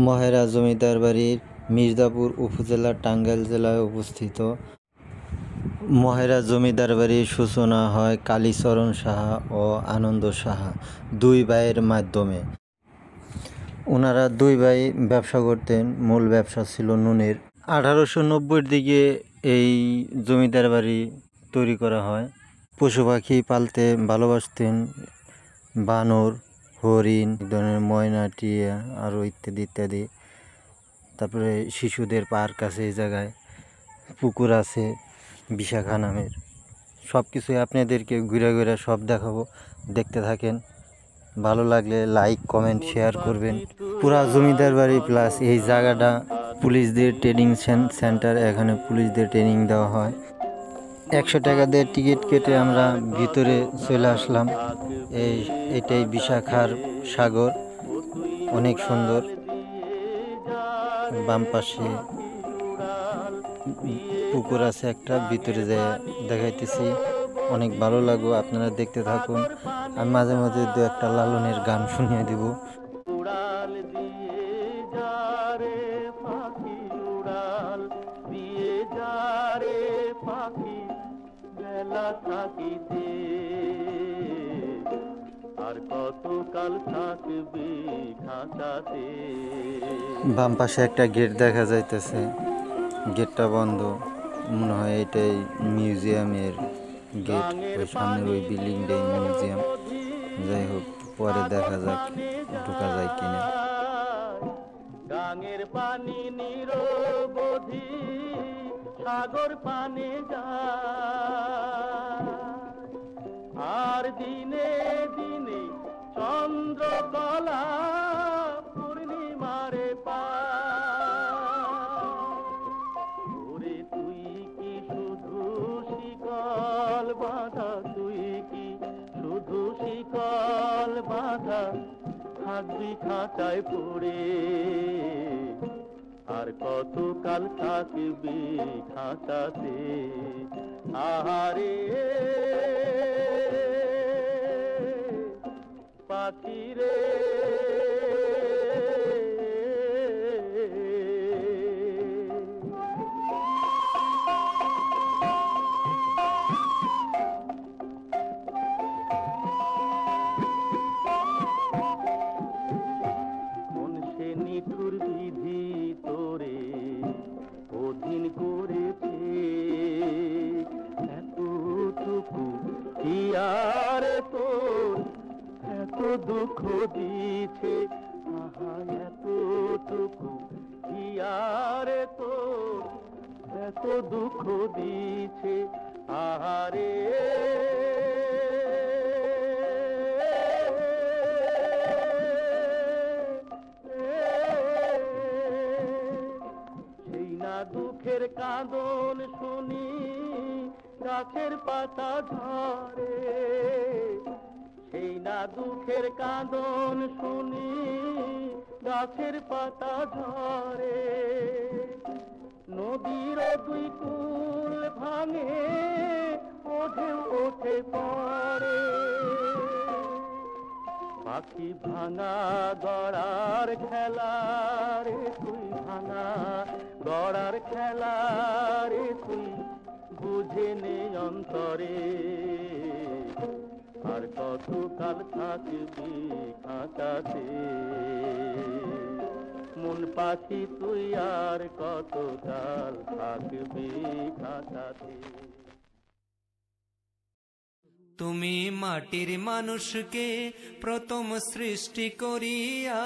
মহেরা জমিদার বাড়ির মির্জাপুর উপজেলা টাঙ্গাইল জেলায় অবস্থিত। মহেরা জমিদার বাড়ির সূচনা হয় কালীচরণ সাহা ও আনন্দ সাহা দুই ভাইয়ের মাধ্যমে। ওনারা দুই ভাই ব্যবসা করতেন, মূল ব্যবসা ছিল নুনের। 1890-এর দিকে এই জমিদার বাড়ি তৈরি করা হয়। পশু পাখি পালতে ভালোবাসতেন, বানর, হরিণ, ধরনের ময়না, টিয়া আরও ইত্যাদি ইত্যাদি। তারপরে শিশুদের পার্ক আছে এই জায়গায়, পুকুর আছে বিশাখা নামের। সব কিছুই আপনাদেরকে ঘুরে ঘুরে সব দেখাবো, দেখতে থাকেন। ভালো লাগলে লাইক, কমেন্ট, শেয়ার করবেন। পুরা জমিদার বাড়ি প্লাস এই জায়গাটা পুলিশদের ট্রেনিং সেন্টার। এখানে পুলিশদের ট্রেনিং দেওয়া হয়। 100 টাকা দিয়ে টিকিট কেটে আমরা ভিতরে চলে আসলাম। এটাই বিশাখার সাগর, অনেক সুন্দর। বাম পাশে পুকুর আছে একটা, ভিতরে যেয়ে দেখাইতেছি। অনেক ভালো লাগবে, আপনারা দেখতে থাকুন। আমি মাঝে মাঝে দু একটা লালনের গান শুনিয়ে দিব। বাম পাশে একটা গেট দেখা যাইতেছে, গেটটা বন্ধ। মনে হয় এটাই মিউজিয়ামের গেট। ওই সামনের ওই বিল্ডিংটাই মিউজিয়াম। যাই হোক, পরে দেখা যাক ঢোকা যায় কিনা। গাঙের পানি নিরবধি সাগর পানে যায়, আর দিনে দিনে চন্দ্রকলা পূর্ণিমারে পারে। তুই কি শুধু শিকল বাঁধা, তুই কি শুধু শিকল বাঁধা থাকবি খাঁচায় পড়ে, আর কতকাল থাকবি খাঁচাতে। আহারে পাখি রে, কোন সে নিঠুর বিধি তোরে অধীন করেছে, এতটুকু কি আর তোর এত দুঃখ দিছে। আহা, এতটুকু কি আর তোর এত দুঃখ দিছে। আহারে সেই না দুঃখের কাঁদন শুনি গাছের পাতা ঝরে, সেই না দুঃখের কাঁদন শুনি গাছের পাতা ঝরে। নদীর দুই কূল ভাঙে ওঠে ওঠে পড়ে, পাখি ভাঙা গড়ার খেলা রে তুই, ভাঙা গড়ার খেলা রে তুই বুঝে নে অন্তরে, আর কতকাল থাকবি খাঁচাতে। মন পাখি তুই আর কতকাল থাকবি খাঁচাতে। তুমি মাটির মানুষকে প্রথম সৃষ্টি করিয়া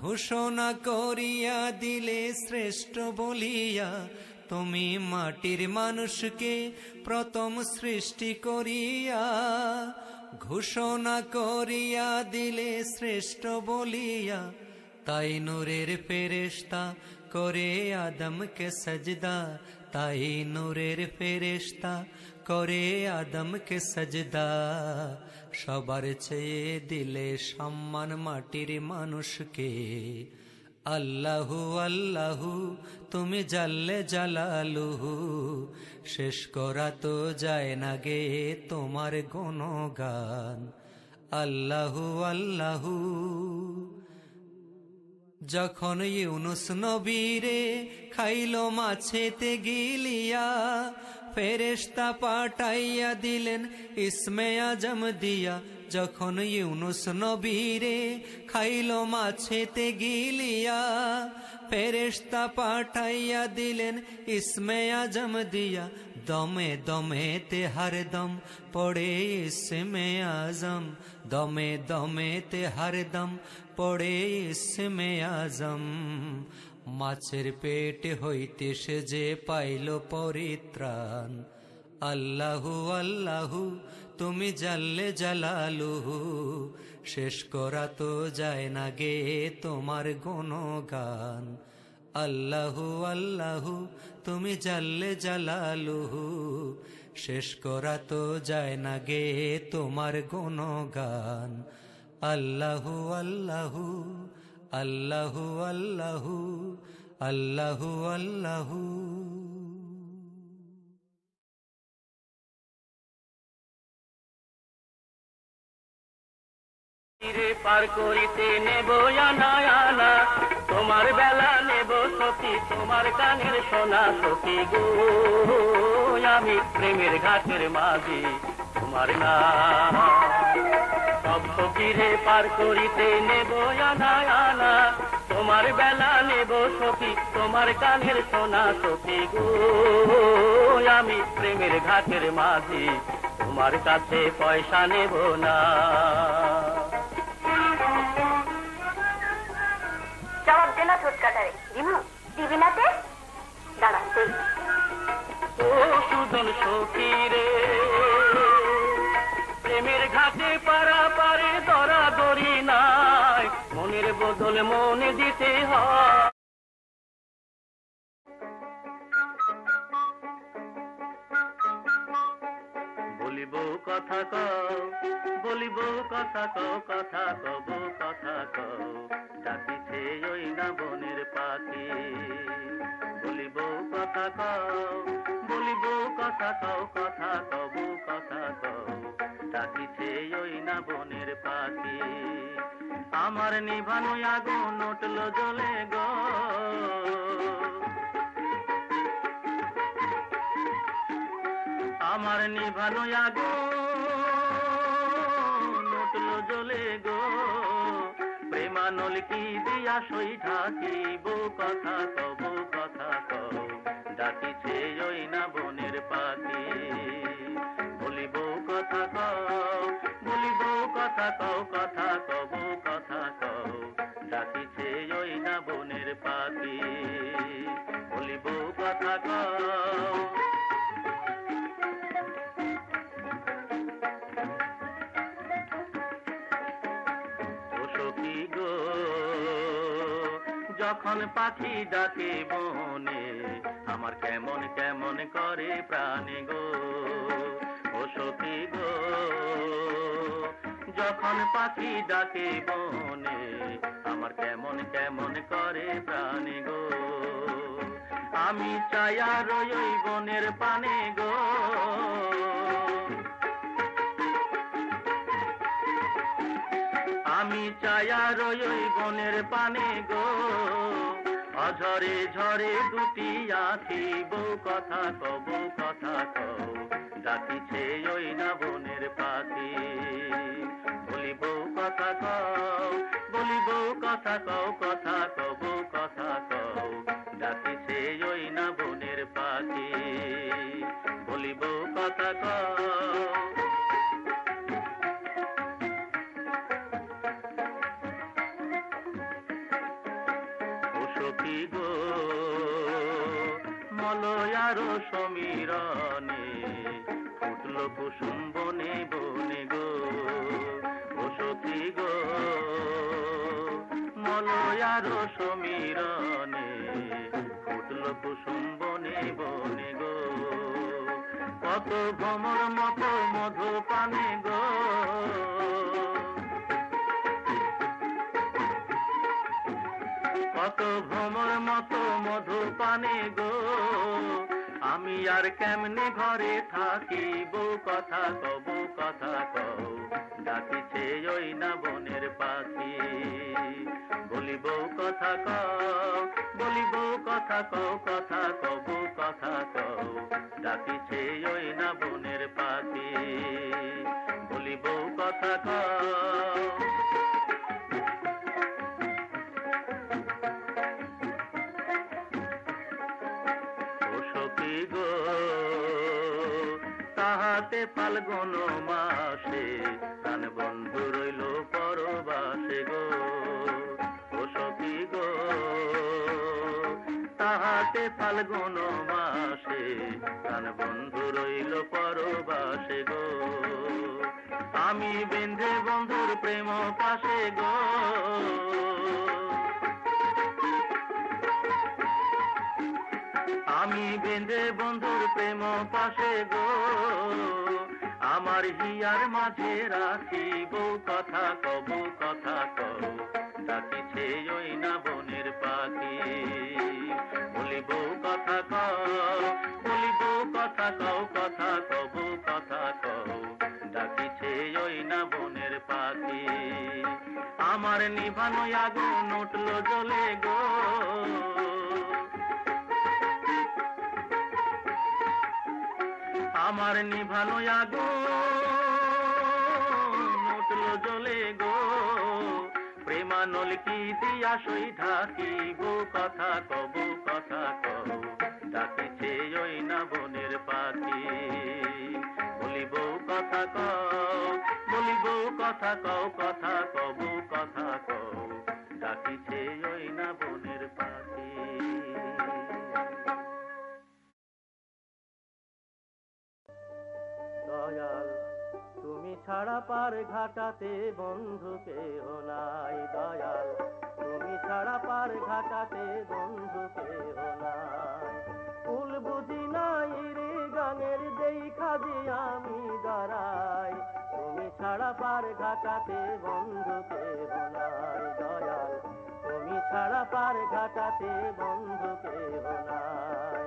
ঘোষণা করিয়া দিলে শ্রেষ্ঠ বলিয়া। তুমি মাটির মানুষকে প্রথম সৃষ্টি করিয়া ঘোষণা করিয়া দিলে শ্রেষ্ঠ বলিয়া। তাই নূরের ফেরেশতা করে আদমকে সজদা, তাই নূরের ফেরেশতা করে আদমকে সজদা। সবার চেয়ে দিলে সম্মান মাটির মানুষকে। আল্লাহু আল্লাহু তুমি জাল্লে জালালুহু, শেষ করা তো যায় না গে তোমার গুণগান। আল্লাহু আল্লাহু যখন ইউনুস নবীরে খাইল মাছেতে গিলিয়া, ফেরেশতা পাঠাইয়া দিলেন ইসমে আজম দিয়া। যখন ইউনুস নবীরে খাইল মাছেতে গিলিয়া, ফেরেশতা পাঠাইয়া দিলেন ইসমে আজম দিয়া। দমে দমে তে হরদম পড়ে ইসমে আজম, দমে দমে তে হরদম পড়ে ইসমে আজম। মাছের পেট হইতে সে যে পাইল পরিত্রাণ। আল্লাহু আল্লাহু তুমি জাল্লে জালালুহু, শেষ করা তো যায় না গে তোমার গুণগান। আল্লাহু আল্লাহু তুমি জাল্লে জালালুহু, শেষ করা তো যায় না গে তোমার গুণগান। আল্লাহু আল্লাহু আল্লাহু আল্লাহু আল্লাহু আল্লাহু। পার করিতে নেব আনা আনা, তোমার বেলা নেব সখী, তোমার কানের সোনা সখী গো। আমি প্রেমের ঘাটের মাঝি তোমার নাম, সব সখীরে পার করিতে নেব আনা আনা, তোমার বেলা নেব সখী, তোমার কানের সোনা সখী গো। আমি প্রেমের ঘাটের মাঝি তোমার কাছে পয়সা নেব না। জবাব দে না ঠোঁট কাটারে, দিমু দিবি না তে দাঁড়া। ও সুজন সখী রে, প্রেমের ঘাটে পারা পারে দরা দরি নাই, মনের বদল মনে দিতে হয়। বলিব কথা কও, বলিব কথা কও, কথা কব কথা কও, ডাকিছে ওই না বনের পাখি। বলিব কথা কও, বলিব কথা কও, কথা কব কথা কও, ডাকিছে ওই না বনের পাখি। আমার নিভানো আগুন উঠল জ্বলে গো, আমার নিভানো আগুন উঠল জ্বলে গো। প্রেমানল কি দিয়া সই ঢাকিব, কথা কব কথা কও, ডাকিছে ওই না বনের পাখি। বলিব কথা কও, বলিব কথা কও, কথা কব কথা কও, ডাকিছে ওই না বনের পাখি। বলিব কথা কও। যখন পাখি ডাকে বনে, আমার কেমন কেমন করে প্রাণে গো। ও সখী গো, যখন পাখি ডাকে বনে, আমার কেমন কেমন করে প্রাণে গো। আমি চাইয়া রই ওই বনের পানে গো, আমি চাইয়া রই ওই বনের পানে গো। অঝরে ঝরে দুটি আঁখি, বউ কথা কব কথা কও, ডাকিছে ওই না বনের পাখি। বলিব কথা কও, বলিব কথা কও, কথা কব কথা কও, ডাকিছে ওই না বনের পাখি। বলিব কথা কও। সখী গো, মলয়ার সমীরণে ফুটল কুসুম বনে বনে গো। ও সখী গো, মলয়ার সমীরণে ফুটল কুসুম বনে বনে গো। কত ভ্রমর মতো মধু পানে গো, কত ভ্রমর মতো মধু পানে গো। আমি আর কেমনে ঘরে থাকিব, কথা কব কথা কও, ডাকিছে ওই না বনের পাখি। বলিব বলিবো কথা কও, বলিবো কথা কও, কথা কবু কথা কও, ডাকিছে ওই না বনের পাখি, বলিবো কথা কও। ও সখী গো তাহাতে ফাল্গুন মাসে প্রাণ বন্ধু রইল পরবাসে গো, ও সখী গো তাহাতে ফাল্গুন মাসে প্রাণ বন্ধু রইল পরবাসে গো, আমি বেঁধে বন্ধুর প্রেম পাশে গো, আমি বেঁধে বন্ধুর প্রেম পাশে গো, আমার হিয়ার মাঝে রাখিব কথা কবু কথা কও, ডাকিছে ওই না বনের পাখি, বলিব কথা কও, বলিব কথা কও, কথা কবু কথা কও, ডাকিছে ওই না বনের পাখি, আমার নিভানো আগুন উঠল জ্বলে গো, আমার নিভানো আগুন উঠল জ্বলে গো, প্রেমানল কি দিয়া সই ঢাকিব কথা কবু কথা কও, ডাকিছে ওই না বনের পাখি, বলিব কথা কও, বলিব কথা কও, কথা কবু কথা কও, ডাকিছে ওই না বনের পাখি। দয়াল তুমি ছাড়া পার ঘাটাতে বন্ধু কেহ নাই, দয়াল তুমি ছাড়া পার ঘাটাতে বন্ধু কেহ নাই, ফুল বুঝি নাই রে গানের দেখা যে আমি দাঁড়াই, তুমি ছাড়া পার ঘাটাতে বন্ধু কেহ নাই, দয়াল তুমি ছাড়া পার ঘাটাতে বন্ধু কেহ নাই,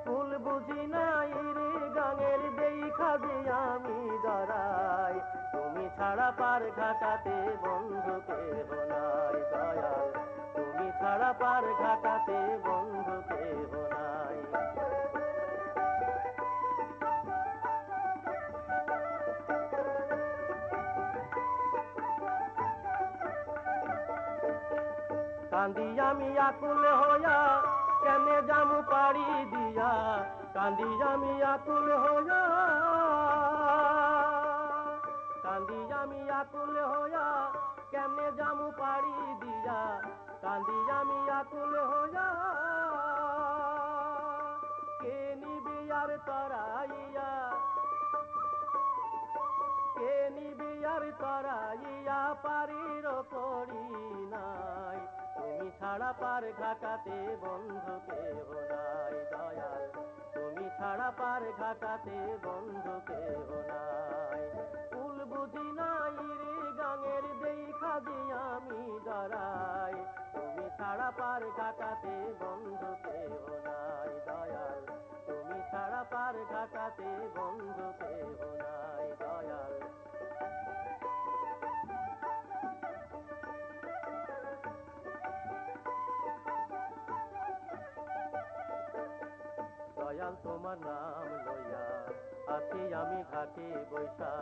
ফুল বুঝি নাই রে গানের দেখা যে আমি দাঁড়াই, তুমি ছাড়া পার ঘাটাতে বন্ধু কেহ নাই, দয়াল তুমি ছাড়া পার ঘাটাতে বন্ধু কেহ নাই। কান্দি আমি আকুল হইয়া কেনে জামু পাড়ি দিয়া, কান্দি আমি আকুল হইয়া, কান্দি আমি আকুল হইয়া কেমনে জামু পাড়ি দিয়া, কান্দি আমি আকুল হইয়া, কে নিবি আর তরাইয়া, কে নিবি আর তরাইয়া পারির করি নাই, তুমি ছাড়া পার ঘাটাতে বন্ধু কেহ নাই, দয়াল তুমি ছাড়া পার ঘাটাতে বন্ধু কেহ নাই, ফুল বুঝি নাই রে গাঙের দেখা যে আমি দাঁড়াই, তুমি ছাড়া পার ঘাটাতে বন্ধু কেহ নাই, দয়াল তুমি ছাড়া পার ঘাটাতে বন্ধু কেহ নাই, দয়াল। দয়াল তোমার নাম লইয়া আছি আমি ঘাটে বৈশা,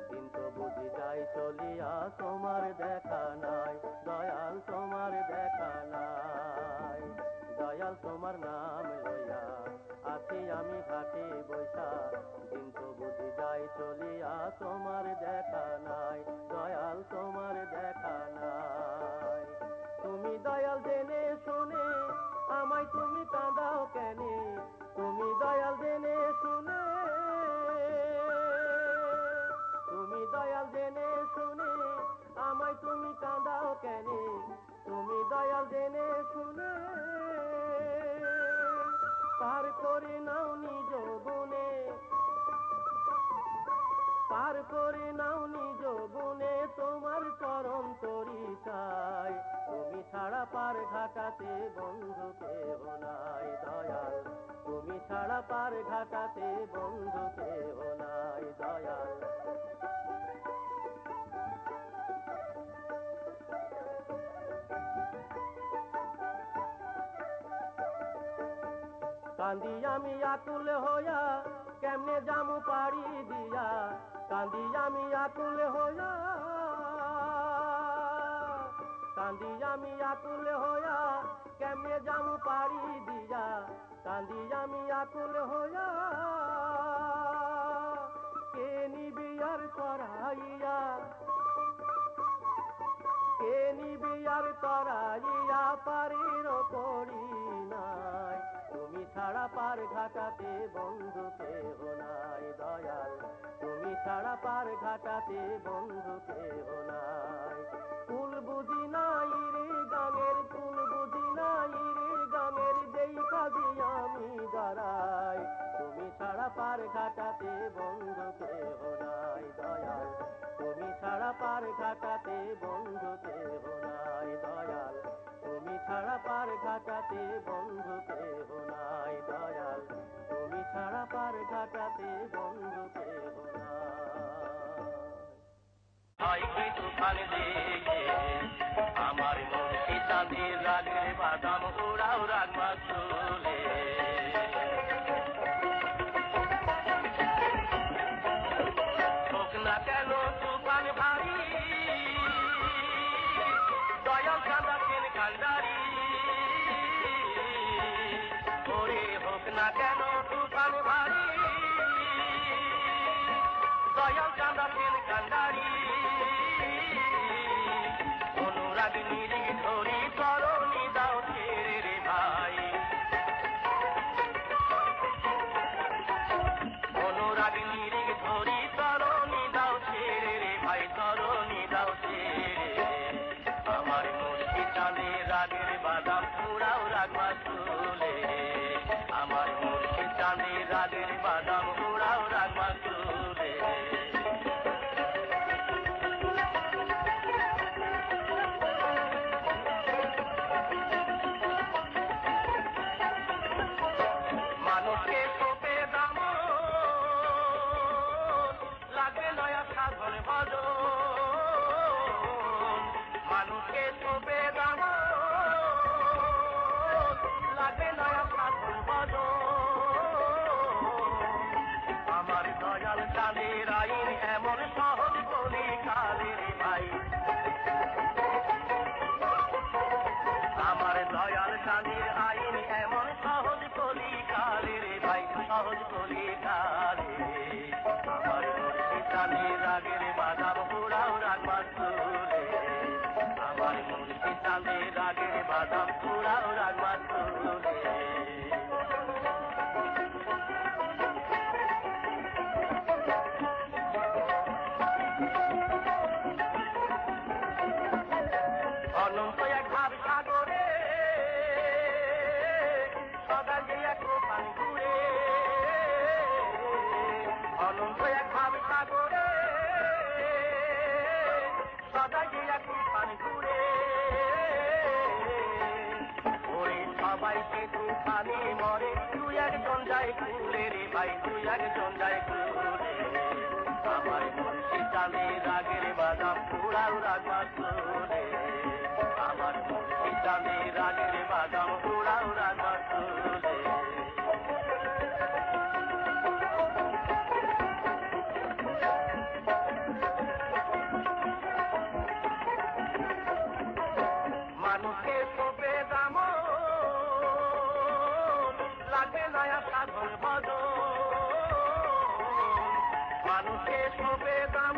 দিন তো বুঝি যাই চলিয়া তোমার দেখা নাই, দয়াল তোমার দেখা নাই, দয়াল তোমার নাম লইয়া আছি আমি ঘাটে বৈশা, দিন তো বুঝি যাই চলিয়া তোমার দেখা নাই, দয়াল তোমার দেখা নাই, তুমি দয়াল জেনে শুনে আমায় তুমি কাঁদাও কেনে, তুমি দয়াল জেনে শুনে, তুমি দয়াল জেনে শুনে আমায় তুমি কাঁদাও কেনে, তুমি দয়াল জেনে শুনে, পার করে নাও নিজ গুণে, পার করে নাও নিজ গুণে তোমার চরণ তরি চাই, তুমি ছাড়া পার ঘাটাতে বন্ধু কেহ নাই, দয়াল তুমি ছাড়া পার ঘাটাতে বন্ধু কেহ নাই, দয়াল। কান্দি আমি আকুল হইয়া কেমনে জামু পাড়ি দিয়া কান্দি আমি আকুল হইয়া কান্দি আমি আকুল হইয়া কেমনে জামু পাড়ি দিয়া কান্দি আমি আকুল হইয়া কে নিবি আর করাইয়া কে নিবি আর করাইয়া পারির করি নাই তুমি ছাড়া পার ঘাটাতে বন্ধু কেহ নাই দয়াল তুমি ছাড়া পার ঘাটাতে বন্ধু কেহ নাই কুল বুঝি নাই রে গানের কুল বুঝি নাই রে গানের যেই কাজে আমি দাঁড়াই তুমি ছাড়া পার ঘাটাতে বন্ধু কেহ নাই দয়াল তুমি ছাড়া পার ঘাটাতে বন্ধু কেহ নাই দয়াল তুমি ছাড়া পার ঘাটাতে বন্ধু কেহ নাই দয়াল তুমি ছাড়া পার ঘাটাতে বন্ধু কেহ নাই তুফান দেখে আমার মুখে চাঁদের রাগের বাদাম উড়াও রাগ মাসুলে হোক না কেন তুফান ভারী দয়াল কাঁদাছেন কান্ডারি ওরে হোক না কেন তুফান ভারী দয়াল কাঁদাছেন কান্ডারি অনুরাগ নিরি ধরি তরণী দাও ছেড়ে রে ভাই অনুরাগ নিরি ধরি তরণী দাও ছেড়ে রে ভাই তরণী দাও ছেড়ে আমার মুর্শিদ চাঁদের রাগের বাদাম পুরাও রাগ মাসুলে আমার মুর্শিদ চাঁদের রাগের বাদাম পুরাও রাগ মাসুলে মানুষকে সোপে দাম লাগে নয়া সাধন ভজন মানুষকে সোপে দাম লাগে নয়া সাধন ভজন আমার দয়াল চাঁদের আইন এমন সহজ কলি কালের ভাই আমার দয়াল চাঁদের আইন এমন সহজ কলি কালের ভাই সহজ কলি কালে আমার মুর্শিদ চাঁদের রাগের বাদাম পুরাও রাগ মাসুলে আমার মুর্শিদ চাঁদের রাগের বাদাম পুরাও রাগ মাসুলে অনন্ত এক ভাব সাগরে সদা যে এক পানি ঘুরে অনন্ত এক ভাব সাগরে সদা যে এক পানি ঘুরে ওই সবাইকে তুফানে মরে তুই একজন যায় ঘুরে রে ভাই তুই একজন যায় ঘুরে আমার মুর্শিদ চাঁদের রাগের বাদাম পুরাও রাগ মাসুলে আমার মুর্শিদ চাঁদের রাগের বাদাম পুরাও রাগ মাসুলে মানুষকে সোপে দাম লাগে নয়া সাধন ভজন মানুষকে সোপে দাম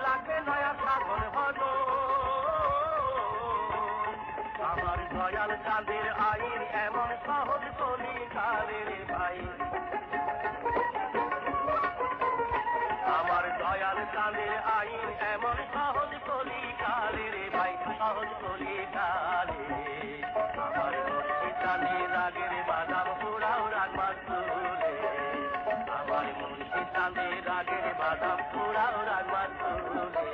লাগে নয়া সাধন ভজন আমার দয়াল চাঁদের আইন এমন সহজ কলি কালের ভাই আমার দয়াল চাঁদের আইন এমন সহজ কলি কালের ভাই সহজ কলি কালে আমার মুর্শিদ চাঁদের রাগের বাদাম পুরাও রাগ মাসুলে আমার মুর্শিদ চাঁদের রাগের বাদাম পুরাও রাগ মাসুলে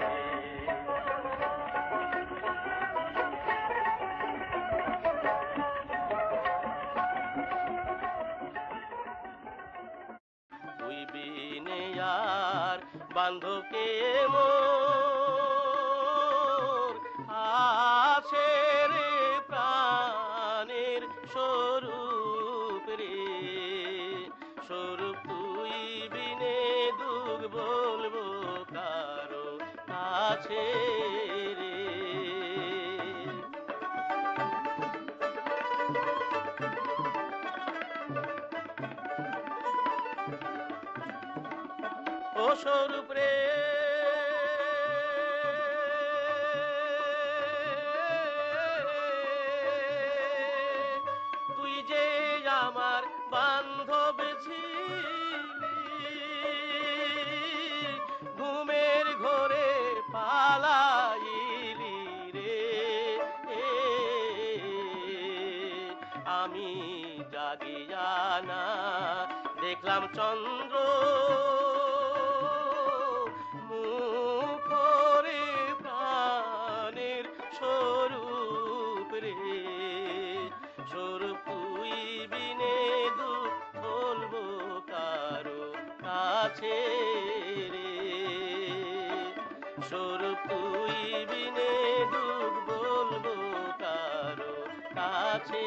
তুই বিনে আর বান্ধবকে মোর আছে রে প্রাণের স্বরূপ রে তুই যে আমার বান্ধব ছিলি ঘুমের ঘোরে পালাইলি রে আমি জাগিয়া না দেখলাম চন্দ্র মুখরে প্রাণের স্বরূপ রে স্বরূপ তুই বিনে দুঃখ বলবো কারো কাছে রে স্বরূপ তুই বিনে দুঃখ বলবো কারো কাছে